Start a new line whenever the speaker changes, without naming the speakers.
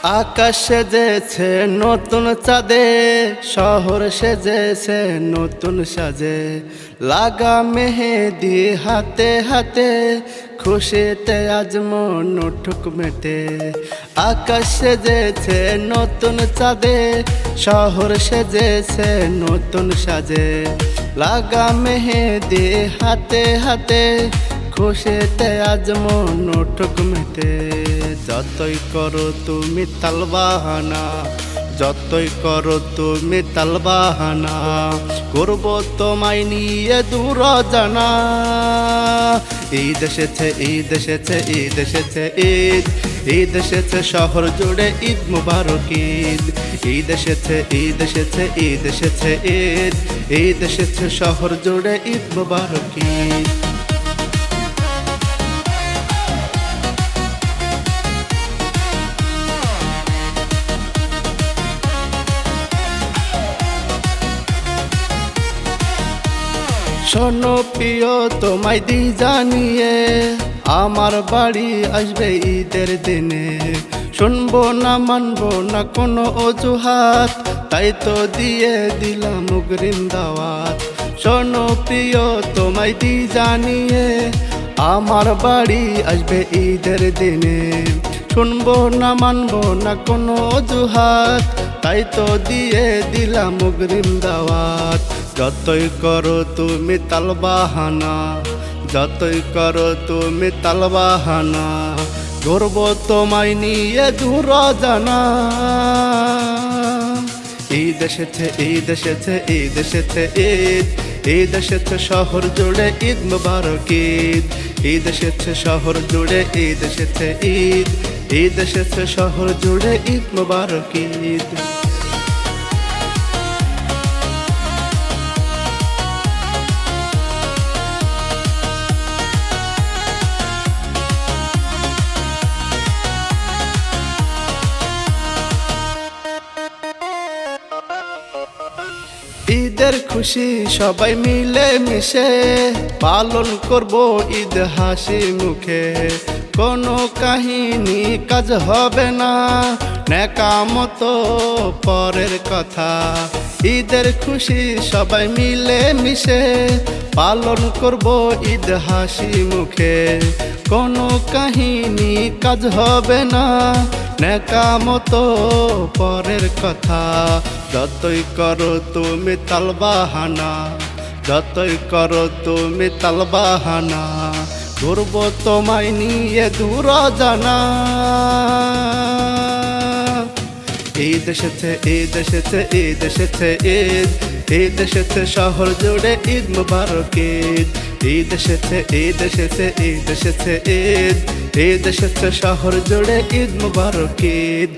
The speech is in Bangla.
আকাশ সেজেছে নতুন চাঁদে, শহর সেজেছে নতুন সাজে। লাগা মেহেদি হাতে হাতে, খুশিতে আজ মন ঠুক মেটে। আকাশ সেজেছে নতুন চাঁদে, শহর সেজেছে নতুন সাজে। লাগা মেহেদি হাতে হাতে, খুশিতে আজ মন ঠুক মেটে। যতই করো তুমি তালবাহানা, যতই করো তুমি তালবাহানা, করব তোমায় নিয়ে দূর জানা। ঈদ এসেছে, ঈদ এসেছে, ঈদ এসেছে, ঈদ ঈদ এসেছে শহর জুড়ে, ঈদ মুবারক ঈদ। ঈদ এসেছে, ঈদ এসেছে, ঈদ এসেছে, ঈদ ঈদ এসেছে শহর জুড়ে, ঈদ মুবারক ঈদ। শোনো প্রিয় তোমায় দি জানিয়ে, আমার বাড়ি আসবে ঈদের দিনে। শুনবো না মানবো না কোনো অজুহাত, তাই তো দিয়ে দিলাম অগ্রিম দাওয়াত। শোনো প্রিয় তোমায় দি জানিয়ে, আমার বাড়ি আসবে ঈদের দিনে। শুনবো না মানবো না কোনো অজুহাত, তাই তো দিয়ে দিলাম অগ্রিম দাওয়াত। যতই করো তুমি তালবাহানা, যতই করো তুমি তালবাহানা, গর্ব তোমায় নিয়ে দূর জানা। ঈদ এসেছে, ঈদ এসেছে, ঈদ এসেছে, ঈদ ঈদ এসেছে শহর জুড়ে, ঈদ মুবারক ঈদ। ঈদ এসেছে শহর জুড়ে, ঈদ এসেছে, ঈদ ঈদ এসেছে শহর জুড়ে, ঈদ মুবারক ঈদ। ঈদের খুশি সবাই মিলে মিশে, পালন করব ঈদ হাসি মুখে। কোনো কাহিনী কাজ হবে না, নেকামত পরের কথা। ঈদের খুশি সবাই মিলে মিশে, পালন করব ঈদ হাসি মুখে। কোনো কাহিনী কাজ হবে না, নেকামত পরের কথা। যতই করো তুমি তালবাহানা, যতই করো তুমি তালবাহানা, ঘুরব তোমায় নিয়ে দূর জানা। ঈদ এসেছে, ঈদ এসেছে, ঈদ এসেছে, ঈদ ঈদ এসেছে শহর জুড়ে, ঈদ মুবারক ঈদ। ঈদ এসেছে, ঈদ এসেছে, ঈদ এসেছে, ঈদ ঈদ এসেছে শহর জুড়ে, ঈদ মুবারক ঈদ।